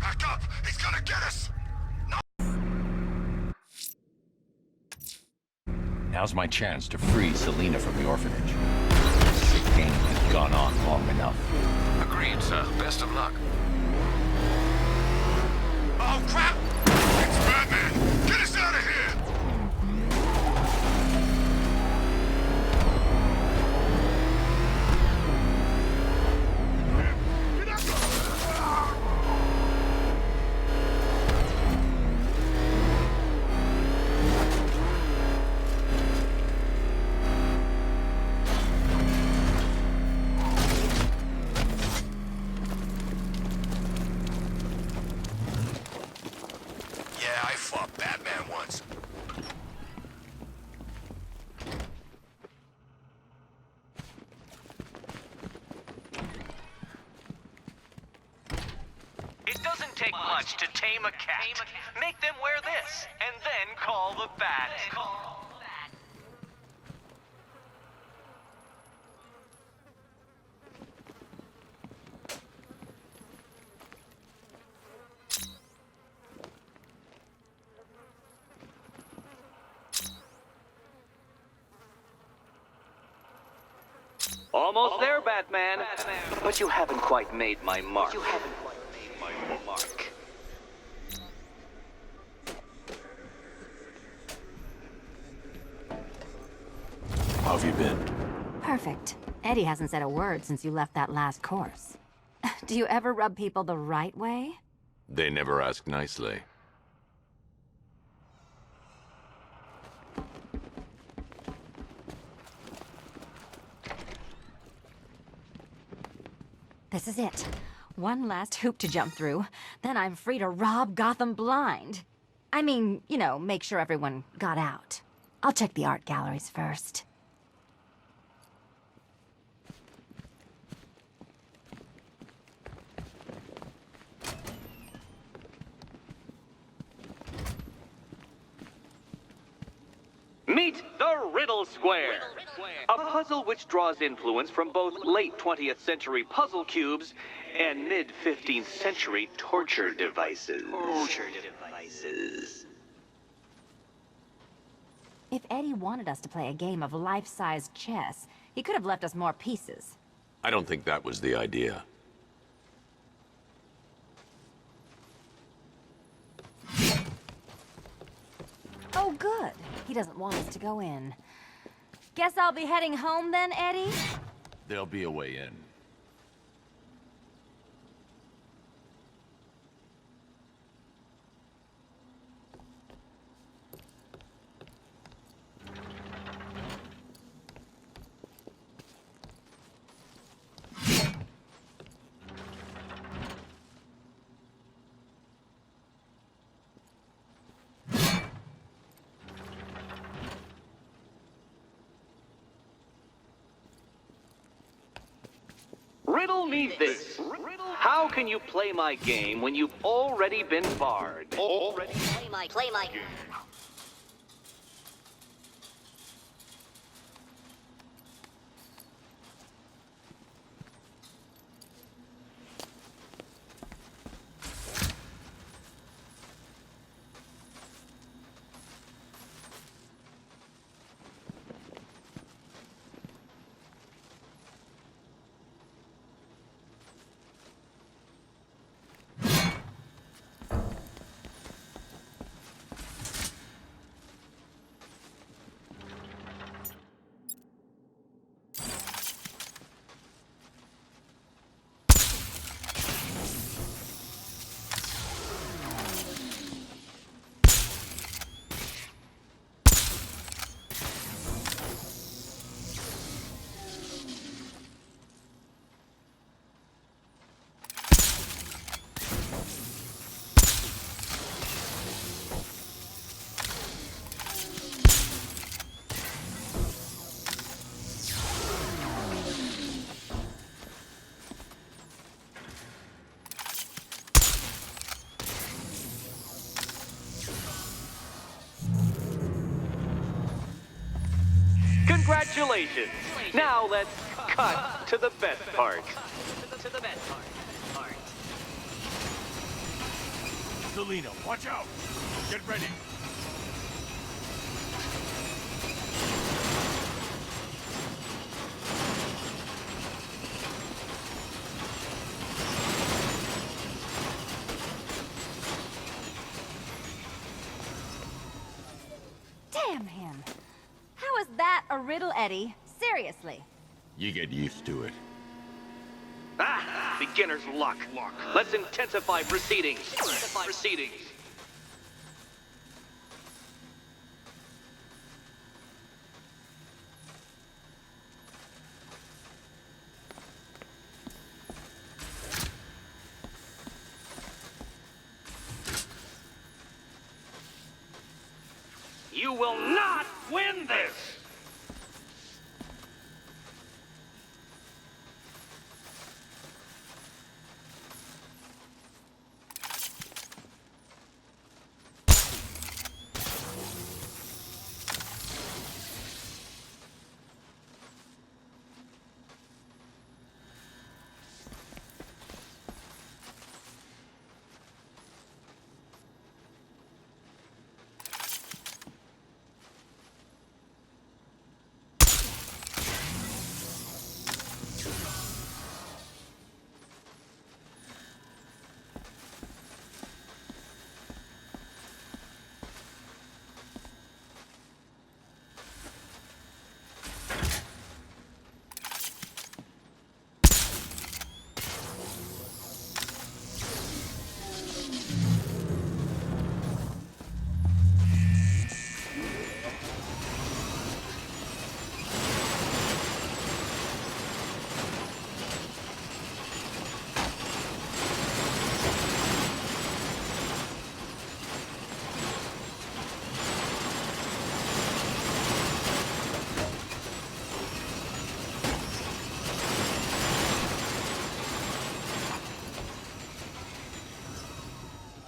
Back up! He's gonna get us! Now's my chance to free Selina from the orphanage. This game has gone on long enough. Agreed, sir. Best of luck. Oh, crap! It's Batman! Get us out of here! Yeah, I fought Batman once. It doesn't take much to tame a cat. Make them wear this, and then call the bat. Almost there, Batman. But you haven't quite made my mark. How have you been? Perfect. Eddie hasn't said a word since you left that last course. Do you ever rub people the right way? They never ask nicely. This is it. One last hoop to jump through, then I'm free to rob Gotham blind. I mean, you know, make sure everyone got out. I'll check the art galleries first. Meet the Riddle Square, a puzzle which draws influence from both late 20th century puzzle cubes and mid 15th century torture devices. If Eddie wanted us to play a game of life-size chess, he could have left us more pieces. I don't think that was the idea. Oh, good. He doesn't want us to go in. Guess I'll be heading home then, Eddie? There'll be a way in. Riddle me this. How can you play my game when you've already been barred? Play my game. Congratulations. Now let's cut to the best part. Selina, watch out! Get ready! Damn him. How is that a riddle, Eddie? Seriously. You get used to it. Ah, beginner's luck. Let's intensify proceedings. You will not win this!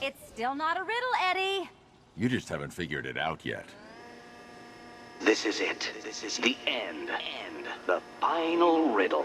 It's still not a riddle, Eddie. You just haven't figured it out yet. This is it. This is the end. The final riddle.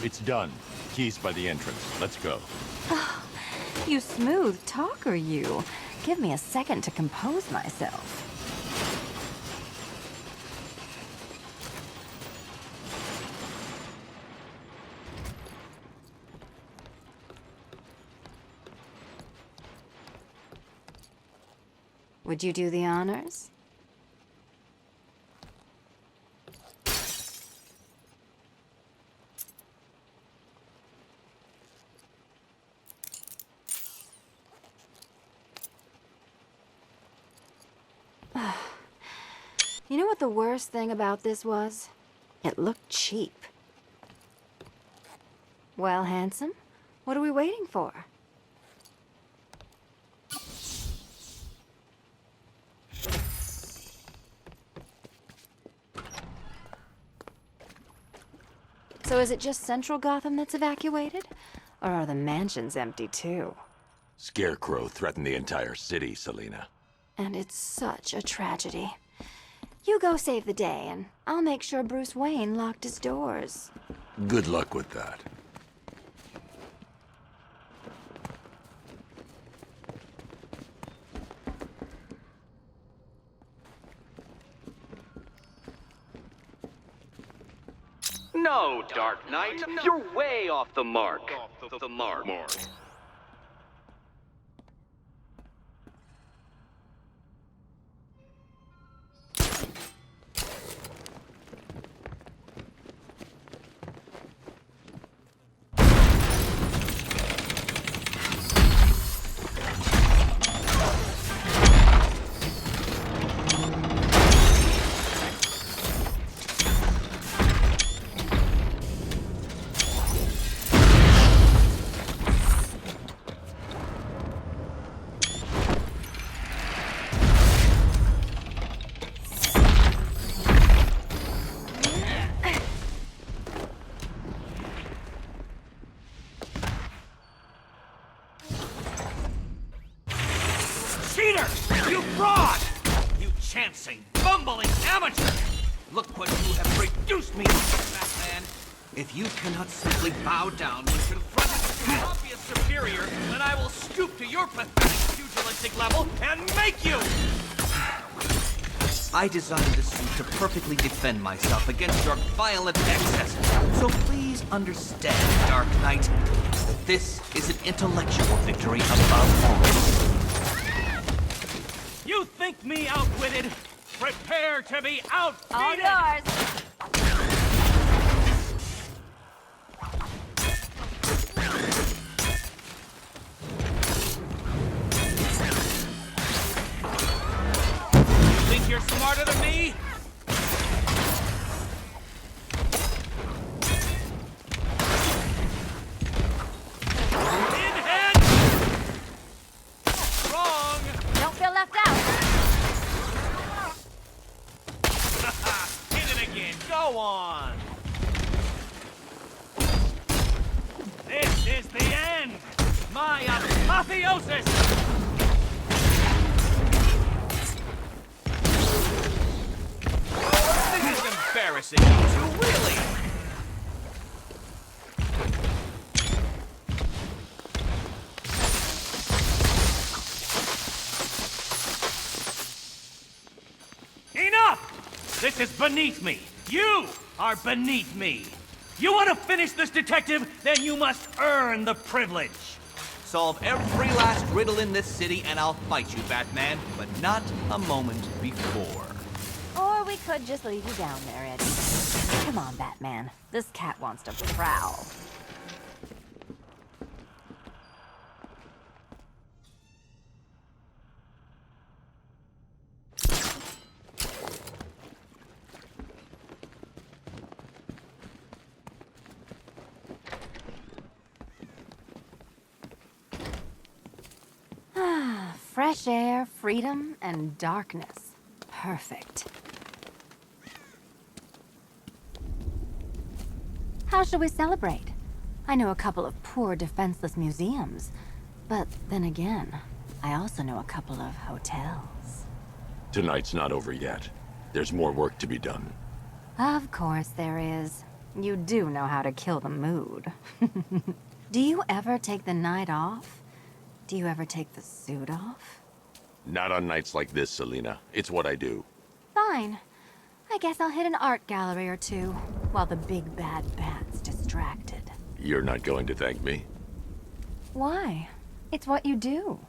It's done. Keys by the entrance. Let's go. You smooth talker, you. Give me a second to compose myself. Would you do the honors? You know what the worst thing about this was? It looked cheap. Well, handsome, what are we waiting for? So is it just Central Gotham that's evacuated? Or are the mansions empty too? Scarecrow threatened the entire city, Selina. And it's such a tragedy. You go save the day, and I'll make sure Bruce Wayne locked his doors. Good luck with that. No, Dark Knight. You're way off the mark. The mark. Cheater! You fraud! You chancing, bumbling amateur! Look what you have reduced me to, Batman! If you cannot simply bow down when confronted with an obvious superior, then I will stoop to your pathetic pugilistic level and make you! I designed this suit to perfectly defend myself against your violent excesses. So please understand, Dark Knight, that this is an intellectual victory above all. You think me outwitted? Prepare to be outbeaten! All yours. Think you're smarter than me? In hand! Wrong! Don't feel left out. Hit it again. Go on. This is the end. My apotheosis. This is embarrassing, you two, really. Enough! This is beneath me. You are beneath me. You want to finish this, detective? Then you must earn the privilege. Solve every last riddle in this city and I'll fight you, Batman, but not a moment before. Or we could just leave you down there, Eddie. Come on, Batman. This cat wants to prowl. Fresh air, freedom, and darkness. Perfect. How shall we celebrate? I know a couple of poor, defenseless museums. But then again, I also know a couple of hotels. Tonight's not over yet. There's more work to be done. Of course there is. You do know how to kill the mood. Do you ever take the night off? Do you ever take the suit off? Not on nights like this, Selina. It's what I do. Fine. I guess I'll hit an art gallery or two, while the big bad bat's distracted. You're not going to thank me? Why? It's what you do.